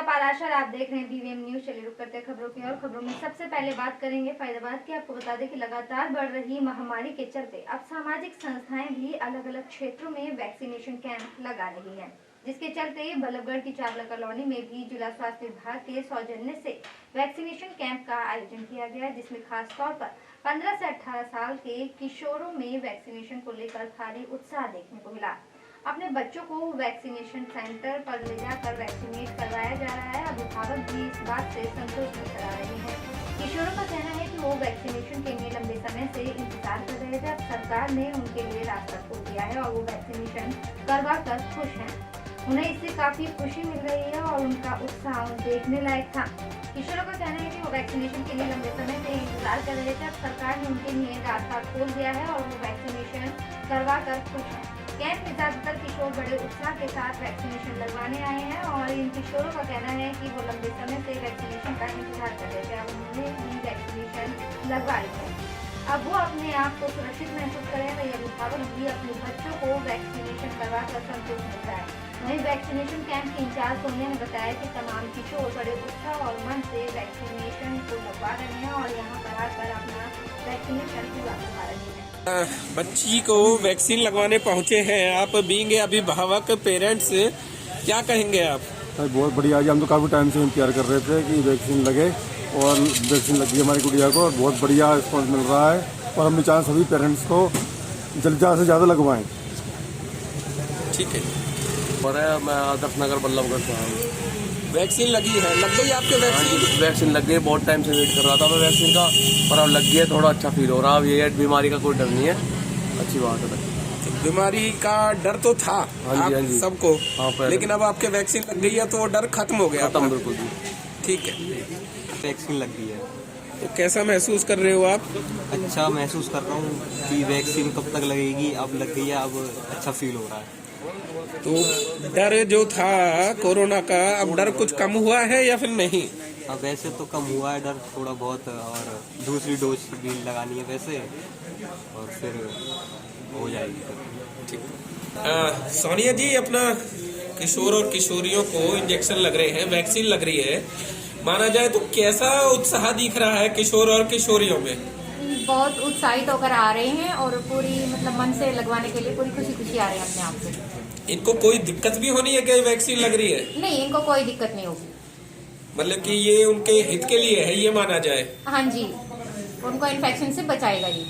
पाराशर, आप देख रहे हैं बीवीएम न्यूज। चलिए रुक करते हैं खबरों की और खबरों में सबसे पहले बात करेंगे फैजाबाद की। आपको बता दें कि लगातार बढ़ रही महामारी के चलते अब सामाजिक संस्थाएं भी अलग अलग क्षेत्रों में वैक्सीनेशन कैंप लगा रही हैं, जिसके चलते बल्लभगढ़ की चावला कॉलोनी में भी जिला स्वास्थ्य विभाग के सौजन्य से वैक्सीनेशन कैंप का आयोजन किया गया, जिसमें खास तौर पर 15 से 18 साल के किशोरों में वैक्सीनेशन को लेकर भारी उत्साह देखने को मिला। अपने बच्चों को वैक्सीनेशन सेंटर पर ले जाकर वैक्सीनेट करवाया जा रहा है। अभिभावक भी इस बात से संतुष्ट नजर आ रहे हैं। किशोरों का कहना है कि वो वैक्सीनेशन के लिए लंबे समय से इंतजार कर रहे थे। अब सरकार ने उनके लिए रास्ता खोल दिया है और वो वैक्सीनेशन करवा कर खुश हैं। उन्हें इससे काफी खुशी मिल रही है और उनका उत्साह देखने लायक था। किशोरों का कहना है कि वो वैक्सीनेशन के लिए लंबे समय से इंतजार कर रहे थे। अब सरकार ने उनके लिए रास्ता खोल दिया है और वो वैक्सीनेशन करवा कर खुश हैं। कैंप में ज्यादातर किशोर बड़े उत्साह के साथ वैक्सीनेशन लगवाने आए हैं और इन किशोरों का कहना है कि वो लंबे समय से वैक्सीनेशन का इंतजार कर रहे थे। अब उन्होंने भी वैक्सीनेशन लगवा ली है। अब वो अपने आप को सुरक्षित महसूस करें। वही अभिभावक भी अपने बच्चों को वैक्सीनेशन करवा कर संतुष्ट मिलता है। वहीं वैक्सीनेशन कैंप की इंचार्ज सोनिया ने बताया कि तमाम किशोर बड़े उत्साह और मन से वैक्सीनेशन को लगवा रहे हैं और यहाँ पर आकर अपना वैक्सीनेशन पूरा करवा रहे हैं। बच्ची को वैक्सीन लगवाने पहुंचे हैं आप, बीइंग अभिभावक पेरेंट्स, क्या कहेंगे आप? बहुत बढ़िया जी, हम तो काफ़ी टाइम से इंतजार कर रहे थे कि वैक्सीन लगे और वैक्सीन लगी हमारी गुड़िया को और बहुत बढ़िया रिस्पॉन्स मिल रहा है और हम भी चाहें सभी पेरेंट्स को ज़्यादा से ज़्यादा लगवाएं। ठीक है। और मैं आदर्श नगर बल्लभगढ़ से हूँ। वैक्सीन लगी है, लग गई आपके वैक्सीन? वैक्सीन लग गई, बहुत टाइम से वेट कर रहा था मैं वैक्सीन का, पर अब लग गया, थोड़ा अच्छा फील हो रहा है। अब ये बीमारी का कोई डर नहीं है, अच्छी बात है। बीमारी का डर तो था हाँ जी सबको, हाँ, लेकिन अब आपके वैक्सीन लग गई है तो वो डर खत्म हो गया। खत्म, बिल्कुल जी। ठीक है, वैक्सीन लग गई है तो कैसा महसूस कर रहे हो आप? अच्छा महसूस कर रहा हूँ कि वैक्सीन कब तक लगेगी, अब लग गई है, अब अच्छा फील हो रहा है। तो डर जो था कोरोना का, अब डर कुछ कम हुआ है या फिर नहीं? अब वैसे तो कम हुआ है डर थोड़ा बहुत, और दूसरी डोज भी लगानी है वैसे, और फिर हो जाएगी। ठीक। सोनिया जी, अपना किशोर और किशोरियों को इंजेक्शन लग रहे हैं, वैक्सीन लग रही है, माना जाए तो कैसा उत्साह दिख रहा है किशोर और किशोरियों में? बहुत उत्साहित होकर आ रहे हैं और पूरी मतलब मन से लगवाने के लिए पूरी खुशी खुशी आ रहे हैं अपने आप से। इनको कोई दिक्कत भी होनी है क्या वैक्सीन लग रही है? नहीं, इनको कोई दिक्कत नहीं होगी। मतलब कि ये उनके हित के लिए है, ये माना जाए? हाँ जी, उनको इन्फेक्शन से बचाएगा ये।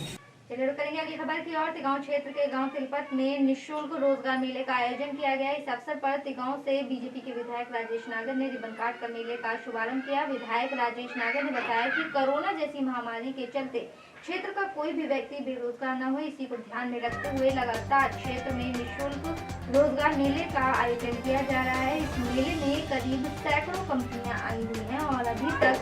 चलिए रुक करेंगे अगली खबर की ओर। तिगांव क्षेत्र के गांव तिलपत में निःशुल्क रोजगार मेले का आयोजन किया गया। इस अवसर पर तिगांव से बीजेपी के विधायक राजेश नागर ने रिबन काट कर मेले का शुभारंभ किया। विधायक राजेश नागर ने बताया कि कोरोना जैसी महामारी के चलते क्षेत्र का कोई भी व्यक्ति बेरोजगार न हो, इसी को ध्यान में रखते हुए लगातार क्षेत्र में निःशुल्क रोजगार मेले का आयोजन किया जा रहा है। इस मेले में करीब सैकड़ों कंपनियां आई हुई हैं और अभी तक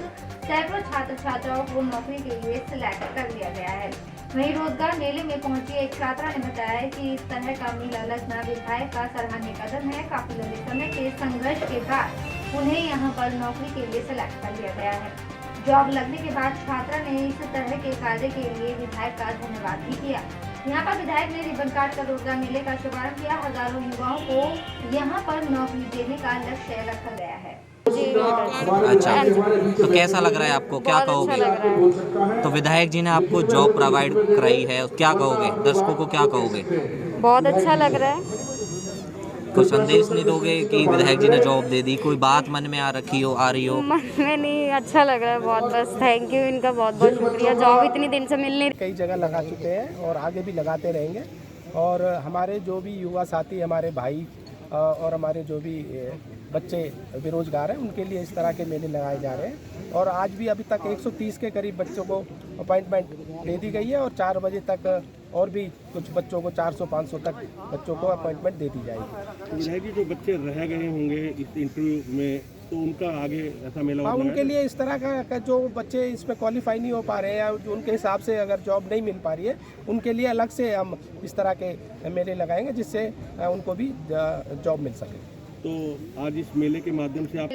सैकड़ों छात्र छात्राओं को नौकरी के लिए सिलेक्ट कर लिया गया है। वहीं रोजगार मेले में पहुंची एक छात्रा ने बताया कि इस तरह का मेला लगना विधायक का सराहनीय कदम है। काफी लंबे समय के संघर्ष के बाद उन्हें यहां पर नौकरी के लिए सिलेक्ट कर लिया गया है। जॉब लगने के बाद छात्रा ने इस तरह के कार्य के लिए विधायक का धन्यवाद भी किया। यहाँ पर विधायक ने रिबन काट कर रोजगार मेले का शुभारंभ किया। हजारों युवाओं को यहाँ पर नौकरी देने का लक्ष्य रखा गया है। अच्छा, तो कैसा लग रहा है आपको, क्या कहोगे? तो विधायक जी ने आपको जॉब प्रोवाइड कराई है, क्या कहोगे? दर्शकों को क्या कहोगे? बहुत अच्छा लग रहा है। कोई संदेश नहीं दोगे कि विधायक जी ने जॉब दे दी? कोई बात मन में आ रही हो? मन में नहीं, अच्छा लग रहा है बहुत, बस थैंक यू, इनका बहुत बहुत शुक्रिया। जॉब इतनी दिन से मिल नहीं, कई जगह लगा चुके हैं और आगे भी लगाते रहेंगे। और हमारे जो भी युवा साथी, हमारे भाई और हमारे जो भी बच्चे बेरोजगार हैं, उनके लिए इस तरह के मेले लगाए जा रहे हैं। और आज भी अभी तक 130 के करीब बच्चों को अपॉइंटमेंट दे दी गई है और 4 बजे तक और भी कुछ बच्चों को 400-500 तक बच्चों को अपॉइंटमेंट दे दी जाएगी। विधायक जी, जो बच्चे रह गए होंगे इस इंटरव्यू में, तो उनका आगे ऐसा मेला? हाँ, उनके लिए इस तरह का जो बच्चे इसमें क्वालिफाई नहीं हो पा रहे हैं या जो उनके हिसाब से अगर जॉब नहीं मिल पा रही है, उनके लिए अलग से हम इस तरह के मेले लगाएंगे जिससे उनको भी जॉब मिल सके। तो आज इस मेले के माध्यम से आप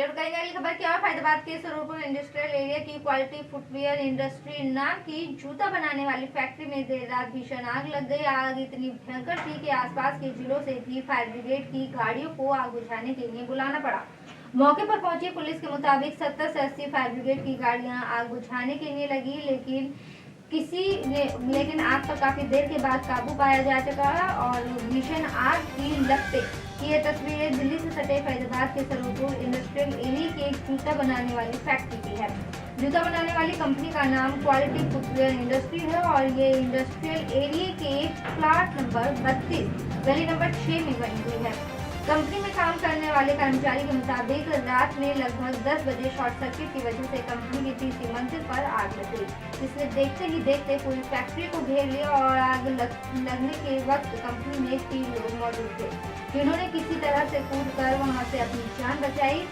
खबर की और फैजाबाद के स्वरूपुर इंडस्ट्रियल एरिया की क्वालिटी फुटवियर इंडस्ट्री नाम की जूता बनाने वाली फैक्ट्री में देर रात भीषण आग लग गई। आग इतनी भयंकर थी कि आसपास के जिलों से भी फायर ब्रिगेड की गाड़ियों को आग बुझाने के लिए बुलाना पड़ा। मौके पर पहुंची पुलिस के मुताबिक 70 से 80 फायर ब्रिगेड की गाड़ियां आग बुझाने के लिए लगी, लेकिन आग पर काफी देर के बाद काबू पाया जा चुका और भीषण आग की लपटें। ये तस्वीरें दिल्ली से सटे फैजाबाद के सरूपुर इंडस्ट्रियल एरिया के एक जूता बनाने वाली फैक्ट्री की है। जूता बनाने वाली कंपनी का नाम क्वालिटी फुटवेयर इंडस्ट्री है और ये इंडस्ट्रियल एरिया के प्लाट नंबर 32 गली नंबर 6 में बनी हुई है। कंपनी में काम करने वाले कर्मचारी के मुताबिक रात में लगभग 10 बजे शॉर्ट सर्किट की वजह से कंपनी की तीसरी मंजिल पर आग लग गई, जिसने देखते ही देखते पूरी फैक्ट्री को घेर लिया और आग लगने के वक्त कंपनी में 3 लोग मौजूद थे, जिन्होंने किसी तरह से कूदकर वहां से अपनी जान बचाई।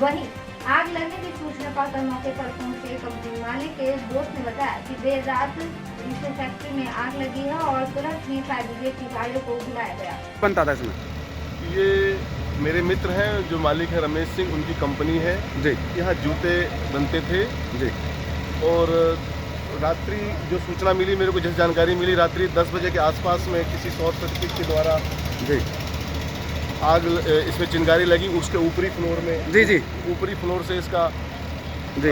वहीं आग लगने की सूचना पाकर मौके पर पहुंचे कंपनी मालिक के दोस्त ने बताया कि देर रात इस फैक्ट्री में आग लगी है और तुरंत ही फायर ब्रिगेड की गाड़ियों को बुलाया गया। बनता था इसमें ये मेरे मित्र हैं जो मालिक है रमेश सिंह, उनकी कंपनी है जी। यहाँ जूते बनते थे जी। और रात्रि जो सूचना मिली, मेरे को जैसे जानकारी मिली, रात्रि 10 बजे के आसपास में किसी शॉर्ट सर्किट के द्वारा जी आग इसमें चिंगारी लगी। उसके ऊपरी फ्लोर में जी ऊपरी फ्लोर से इसका जी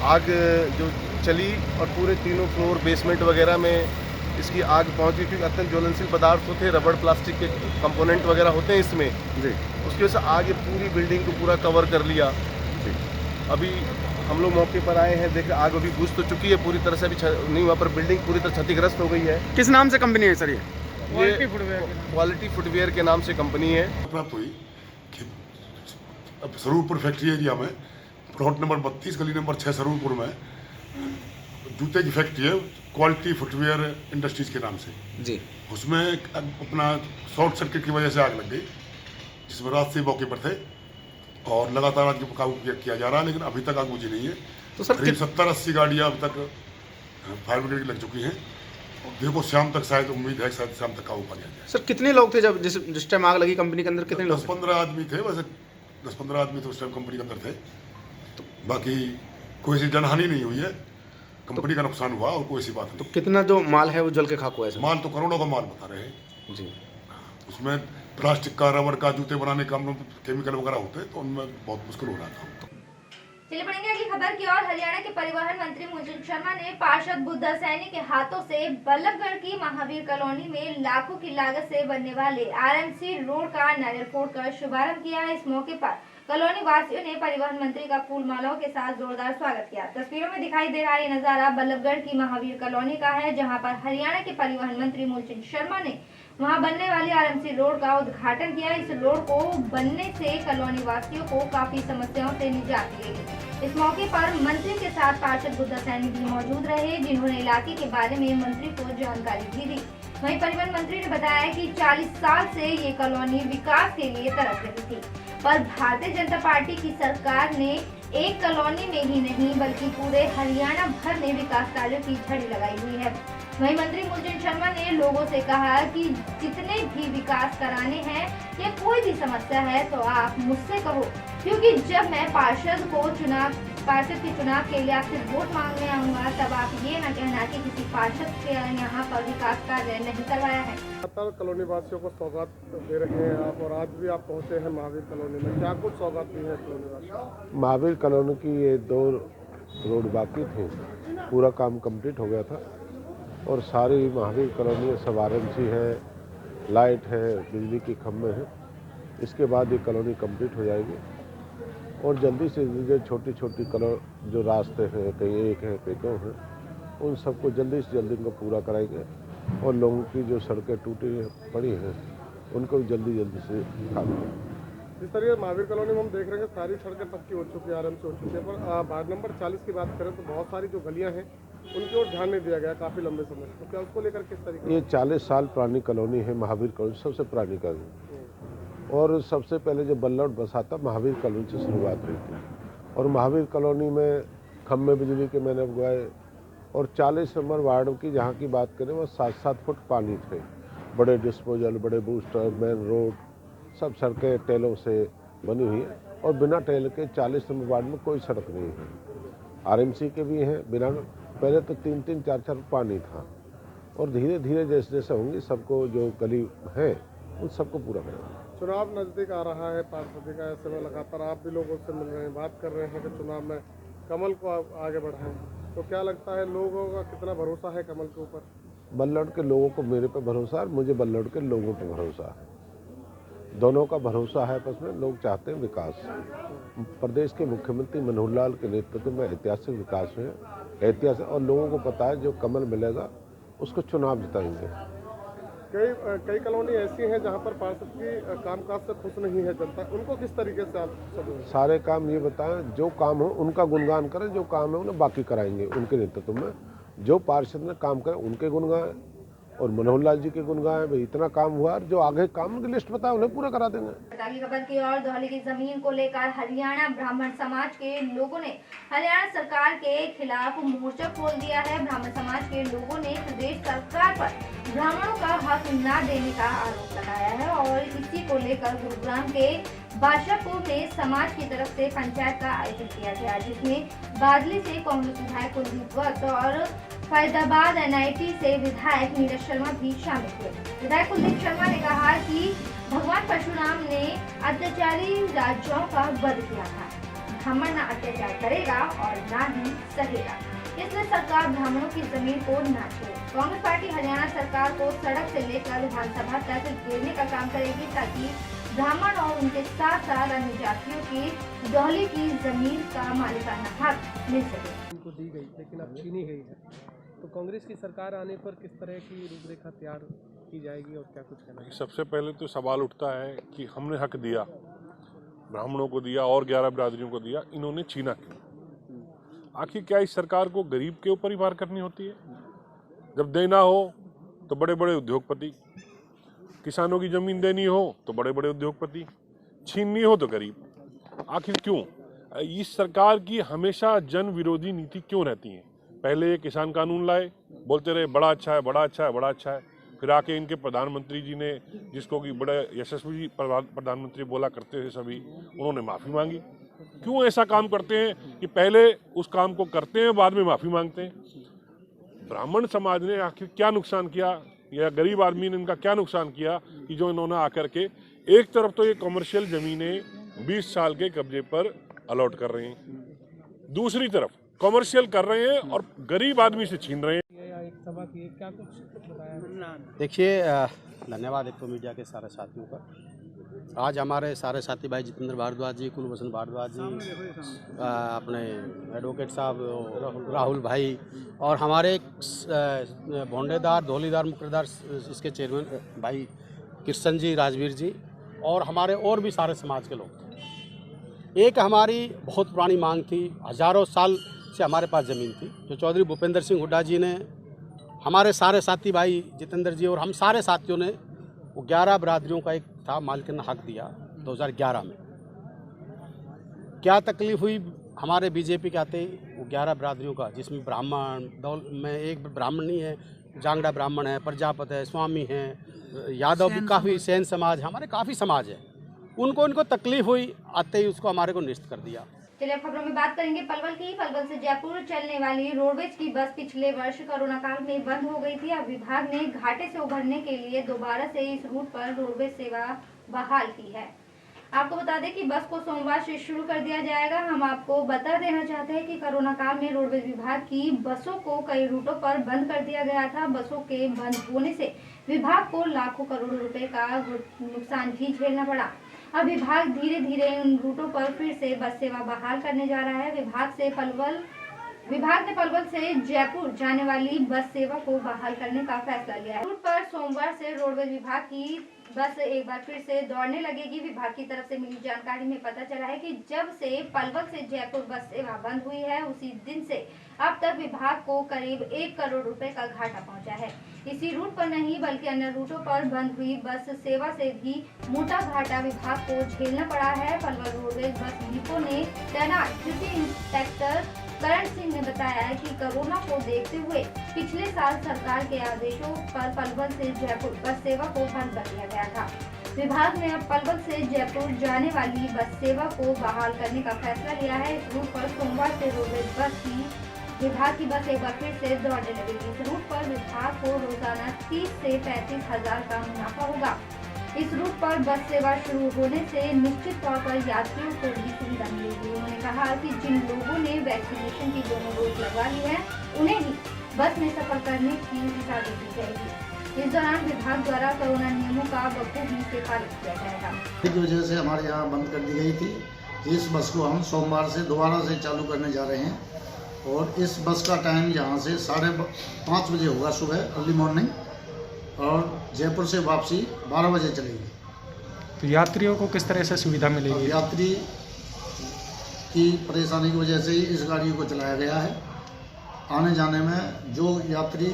आग जो चली और पूरे तीनों फ्लोर बेसमेंट वगैरह में इसकी आग पहुंची, क्योंकि अत्यंत ज्वलनशील पदार्थ होते हैं, रबड़ प्लास्टिक के कंपोनेंट वगैरह होते हैं इसमें जी। उसकी वजह से आग पूरी बिल्डिंग को पूरा कवर कर लिया जी। अभी हम लोग मौके पर आए हैं, देख आग अभी बुझ तो चुकी है पूरी तरह से, अभी नहीं हुआ पर बिल्डिंग पूरी तरह क्षतिग्रस्त हो गई है। किस नाम से कंपनी है सर? ये क्वालिटी फुटवेयर के नाम से कंपनी है। प्राप्त हुई कि अब सरूरपुर फैक्ट्री एरिया में प्लॉट नंबर 32 गली नंबर 6 सरूरपुर में जूते की फैक्ट्री है, क्वालिटी फुटवेयर इंडस्ट्रीज के नाम से जी। उसमें अपना शॉर्ट सर्किट की वजह से आग लग गई, जिसमें रात से मौके पर थे और लगातार आग को काबू किया जा रहा है, लेकिन अभी तक आग बुझी नहीं है। तो सर करीब 70-80 गाड़ियाँ अब तक फायर ब्रिगेड की लग चुकी हैं। देखो शाम तक शायद उम्मीद है शायद शाम तक काबू पा लिया जाए। सर कितने लोग थे जब जिस टाइम आग लगी कंपनी के अंदर? कितने लोग? 10-15 आदमी थे, वैसे 10-15 आदमी तो उस टाइम कंपनी के अंदर थे। तो बाकी कोई सी जनहानि नहीं हुई है, कंपनी का नुकसान हुआ और कोई सी बात नहीं। तो कितना जो माल है वो जल के खाक हुआ है? माल तो करोड़ों का माल बता रहे हैं जी। उसमें प्लास्टिक का, रबर का, जूते बनाने का केमिकल वगैरह होते हैं, तो उनमें बहुत मुश्किल हो रहा था। चलिए बढ़ेंगे अगली खबर की ओर। हरियाणा के परिवहन मंत्री मूलचंद शर्मा ने पार्षद बुद्धा सैनी के हाथों से बल्लभगढ़ की महावीर कॉलोनी में लाखों की लागत से बनने वाले आरएमसी रोड का नारियल फोड़कर शुभारंभ किया। इस मौके पर कॉलोनी वासियों ने परिवहन मंत्री का फूल मालाओं के साथ जोरदार स्वागत किया। तस्वीरों में दिखाई दे रहा ये नजारा बल्लभगढ़ की महावीर कॉलोनी का है, जहां पर हरियाणा के परिवहन मंत्री मूलचंद शर्मा ने वहां बनने वाली आरएमसी रोड का उद्घाटन किया। इस रोड को बनने से कॉलोनी वासियों को काफी समस्याओं से निजात मिलेगी। इस मौके पर मंत्री के साथ पार्षद बुद्धा सैनी भी मौजूद रहे, जिन्होंने इलाके के बारे में मंत्री को जानकारी भी दी। वहीं परिवहन मंत्री ने बताया कि 40 साल से ये कॉलोनी विकास के लिए तरस रही थी, पर भारतीय जनता पार्टी की सरकार ने एक कॉलोनी में ही नहीं बल्कि पूरे हरियाणा भर में विकास कार्यों की झड़ी लगाई हुई है। वहीं मंत्री मूलचंद शर्मा ने लोगों से कहा कि जितने भी विकास कराने हैं या कोई भी समस्या है तो आप मुझसे कहो, क्योंकि जब मैं पार्षद के चुनाव के लिए आपसे वोट मांगने आऊंगा तब आप ये न कहना कि किसी पार्षद के यहाँ पर विकास कार्य नहीं करवाया है। कॉलोनी वासियों को सौगात दे रहे हैं आप, और आज भी आप पहुंचे हैं महावीर कॉलोनी में, क्या कुछ सौगात दी है कॉलोनी वासियों? महावीर कॉलोनी की ये 2 रोड बाकी थे, पूरा काम कंप्लीट हो गया था और सारी महावीर कॉलोनी सब आरएमसी है, लाइट है, बिजली के खंभे हैं। इसके बाद ये कॉलोनी कंप्लीट हो जाएगी और जल्दी से जो छोटी छोटी जो रास्ते हैं, कहीं 1 है कहीं 2 हैं, उन सबको जल्दी से जल्दी इनको पूरा कराएंगे और लोगों की जो सड़कें टूटी पड़ी हैं उनको जल्दी से काम करेंगे। जिस तरह महावीर कॉलोनी में हम देख रहे हैं सारी सड़कें पक्की हो चुकी है, आरएमसी हो चुकी है, पर वार्ड नंबर 40 की बात करें तो बहुत सारी जो गलियाँ हैं उनकी ओर ध्यान नहीं दिया गया काफ़ी लंबे समय से, तो क्या उसको लेकर किस तरीके? ये 40 साल पुरानी कॉलोनी है, महावीर कॉलोनी सबसे पुरानी कॉलोनी, और सबसे पहले जब बल्लभ बसा था महावीर कॉलोनी से शुरुआत हुई थी और महावीर कॉलोनी में खम्भे बिजली के मैंने उगाए और 40 नंबर वार्ड की जहाँ की बात करें वह 7-7 फुट पानी थे। बड़े डिस्पोजल, बड़े बूस्टर, मेन रोड, सब सड़कें टेलों से बनी हुई है और बिना टेल के 40 नंबर वार्ड में कोई सड़क नहीं है। आरएमसी के भी हैं बिना, पहले तो 3-3, 4-4 पानी था और धीरे धीरे जैसे जैसे होंगी सबको जो गली है उन सबको पूरा करेंगे। चुनाव नज़दीक आ रहा है पार्षद का, ऐसे में लगातार आप भी लोगों से मिल रहे हैं, बात कर रहे हैं कि चुनाव में कमल को आगे बढ़ाएं, तो क्या लगता है लोगों का कितना भरोसा है कमल के ऊपर? बल्लौर के लोगों को मेरे पे भरोसा है, मुझे बल्लौर के लोगों पे भरोसा है, दोनों का भरोसा है। बस में लोग चाहते हैं विकास। प्रदेश के मुख्यमंत्री मनोहर लाल के नेतृत्व में ऐतिहासिक विकास हुए, ऐतिहासिक, और लोगों को पता है जो कमल मिलेगा उसको चुनाव जिताएंगे। कई कॉलोनी ऐसी हैं जहां पर पार्षद की कामकाज से खुश नहीं है जनता, उनको किस तरीके से आप सब? सारे काम ये बताएं, जो काम हो उनका गुणगान करें, जो काम है उन्हें बाकी कराएंगे उनके नेतृत्व में। जो पार्षद ने काम करे उनके गुणगान और मनोहर लाल जी के गुणगान, भाई इतना काम हुआ, जो आगे काम की लिस्ट बताए उन्हें पूरा करा देंगे। अगली खबर की ओर, धौली की जमीन को लेकर हरियाणा ब्राह्मण समाज के लोगों ने हरियाणा सरकार के खिलाफ मोर्चा खोल दिया है। ब्राह्मण समाज के लोगों ने प्रदेश सरकार पर ब्राह्मणों का हक न देने का आरोप लगाया है और इसी को लेकर गुरुग्राम के बादशाहपुर में समाज की तरफ से पंचायत का आयोजन किया गया, जिसमें बादली से कांग्रेस विधायक कुलदीप वत्स और फैजाबाद NIT से विधायक नीरज शर्मा भी शामिल हुए। विधायक कुलदीप शर्मा ने कहा कि भगवान परशुराम ने अत्याचारी राजाओं का वध किया था, ब्राह्मण न अत्याचार करेगा और न ही सहेगा, इसलिए सरकार ब्राह्मणों की जमीन को न छोड़े। कांग्रेस पार्टी हरियाणा सरकार को सड़क से लेकर विधानसभा तक घेरने का काम करेगी ताकि ब्राह्मण और उनके साथ साथ अन्य जातियों की धौली की जमीन का मालिकाना हक मिल सके। उनको दी गई लेकिन अब छीनी गई है, तो कांग्रेस की सरकार आने पर किस तरह की रूपरेखा तैयार की जाएगी और क्या कुछ कहना है? सबसे पहले तो सवाल उठता है कि हमने हक दिया, ब्राह्मणों को दिया और 11 बिरादरियों को दिया, इन्होंने छीना क्यों? आखिर क्या इस सरकार को गरीब के ऊपर ही वार करनी होती है? जब देना हो तो बड़े बड़े उद्योगपति, किसानों की जमीन देनी हो तो बड़े बड़े उद्योगपति, छीननी हो तो गरीब। आखिर क्यों? इस सरकार की हमेशा जन विरोधी नीति क्यों रहती है? पहले ये किसान कानून लाए, बोलते रहे बड़ा अच्छा है, बड़ा अच्छा है, बड़ा अच्छा है, फिर आके इनके प्रधानमंत्री जी ने, जिसको कि बड़े यशस्वी प्रधानमंत्री बोला करते थे सभी, उन्होंने माफ़ी मांगी। क्यों ऐसा काम करते हैं कि पहले उस काम को करते हैं बाद में माफ़ी मांगते हैं? ब्राह्मण समाज ने आखिर क्या नुकसान किया या गरीब आदमी ने इनका क्या नुकसान किया कि जो इन्होंने आकर के एक तरफ तो ये कमर्शियल ज़मीनें 20 साल के कब्जे पर अलॉट कर रहे हैं, दूसरी तरफ कमर्शियल कर रहे हैं और गरीब आदमी से छीन रहे हैं। क्या कुछ बताया? देखिए, धन्यवाद एक तो मीडिया के सारे साथियों का। आज हमारे सारे साथी भाई जितेंद्र भारद्वाज जी, कुलभूषण भारद्वाज जी, अपने एडवोकेट साहब राहुल भाई और हमारे भोंडेदार धौलीदार मुकरदार इसके चेयरमैन भाई कृष्ण जी, राजवीर जी और हमारे और भी सारे समाज के लोग थे। एक हमारी बहुत पुरानी मांग थी, हजारों साल से हमारे पास ज़मीन थी, जो चौधरी भूपेंद्र सिंह हुड्डा जी ने, हमारे सारे साथी भाई जितेंद्र जी और हम सारे साथियों ने वो 11 बिरादरियों का एक था मालिकाना हक दिया 2011 में। क्या तकलीफ हुई हमारे बीजेपी के आते वो 11 बिरादरियों का, जिसमें ब्राह्मण में एक ब्राह्मण नहीं है, जांगड़ा ब्राह्मण है, प्रजापत है, स्वामी है, यादव भी काफ़ी, सेन समाज, हमारे काफ़ी समाज है, उनको तकलीफ हुई, आते ही उसको हमारे को निश्चित कर दिया। चलिए खबरों में बात करेंगे पलवल की। पलवल से जयपुर चलने वाली रोडवेज की बस पिछले वर्ष कोरोना काल में बंद हो गई थी। अब विभाग ने घाटे से उभरने के लिए दोबारा से इस रूट पर रोडवेज सेवा बहाल की है। आपको बता दें कि बस को सोमवार से शुरू कर दिया जाएगा। हम आपको बता देना चाहते हैं कि कोरोना काल में रोडवेज विभाग की बसों को कई रूटों पर बंद कर दिया गया था। बसों के बंद होने से विभाग को लाखों करोड़ रुपए का नुकसान भी झेलना पड़ा। अब विभाग धीरे धीरे उन रूटों पर फिर से बस सेवा बहाल करने जा रहा है। विभाग ने पलवल से जयपुर जाने वाली बस सेवा को बहाल करने का फैसला लिया है। रूट पर सोमवार से रोडवेज विभाग की बस एक बार फिर से दौड़ने लगेगी। विभाग की तरफ से मिली जानकारी में पता चला है कि जब से पलवल से जयपुर बस सेवा बंद हुई है, उसी दिन से अब तक विभाग को करीब 1 करोड़ रुपए का घाटा पहुंचा है। इसी रूट पर नहीं बल्कि अन्य रूटों पर बंद हुई बस सेवा से भी मोटा घाटा विभाग को झेलना पड़ा है। पलवल रोडवेज बस डिपो ने तैनात ड्यूटी इंस्पेक्टर करण सिंह ने बताया कि कोरोना को देखते हुए पिछले साल सरकार के आदेशों पर पलवल से जयपुर बस सेवा को बंद कर दिया गया था। विभाग ने अब पलवल से जयपुर जाने वाली बस सेवा को बहाल करने का फैसला लिया है। इस रूट पर सोमवार से रोडवेज बस की विभाग की बस एक बार फिर से दौड़ने लगेगी। इस रूट पर विभाग को रोजाना 30 से 35 हजार का मुनाफा होगा। इस रूट पर बस सेवा शुरू होने से निश्चित तौर पर यात्रियों को भी सुविधा मिलेगी। उन्होंने कहा कि जिन लोगों ने वैक्सीनेशन की दोनों डोज लगवा ली है उन्हें ही बस में सफर करने की इजाजत दी जाएगी। इस दौरान विभाग द्वारा कोरोना नियमों का बखूबी से पालन किया जाएगा। की वजह से हमारे यहाँ बंद कर दी गई थी। इस बस को हम सोमवार से दोबारा से चालू करने जा रहे हैं और इस बस का टाइम यहाँ से 5:30 बजे होगा सुबह अर्ली मॉर्निंग और जयपुर से वापसी 12 बजे चलेगी। तो यात्रियों को किस तरह से सुविधा मिलेगी? यात्री की परेशानी की वजह से ही इस गाड़ी को चलाया गया है। आने जाने में जो यात्री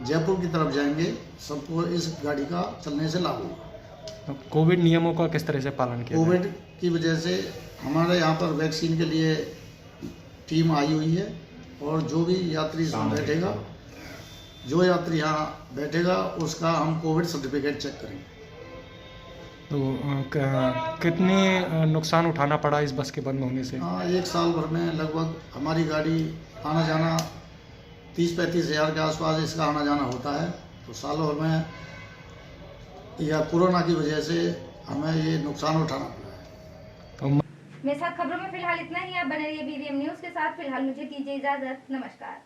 जयपुर की तरफ जाएंगे सबको इस गाड़ी का चलने से लाभ होगा। तो कोविड नियमों का किस तरह से पालन किया? कोविड की वजह से हमारे यहाँ पर वैक्सीन के लिए टीम आई हुई है और जो भी यात्री इसमें बैठेगा, जो यात्री यहाँ बैठेगा उसका हम कोविड सर्टिफिकेट चेक करेंगे। तो कितने नुकसान उठाना पड़ा इस बस के बंद होने से? हाँ, 1 साल भर में लगभग हमारी गाड़ी आना जाना 30-35 हज़ार के आसपास इसका आना जाना होता है। तो साल भर में या कोरोना की वजह से हमें ये नुकसान उठाना पड़ा है। मेरे साथ खबरों में फिलहाल इतना ही। आप बने रहिए BVM न्यूज़ के साथ। फिलहाल मुझे दीजिए इजाजत। नमस्कार।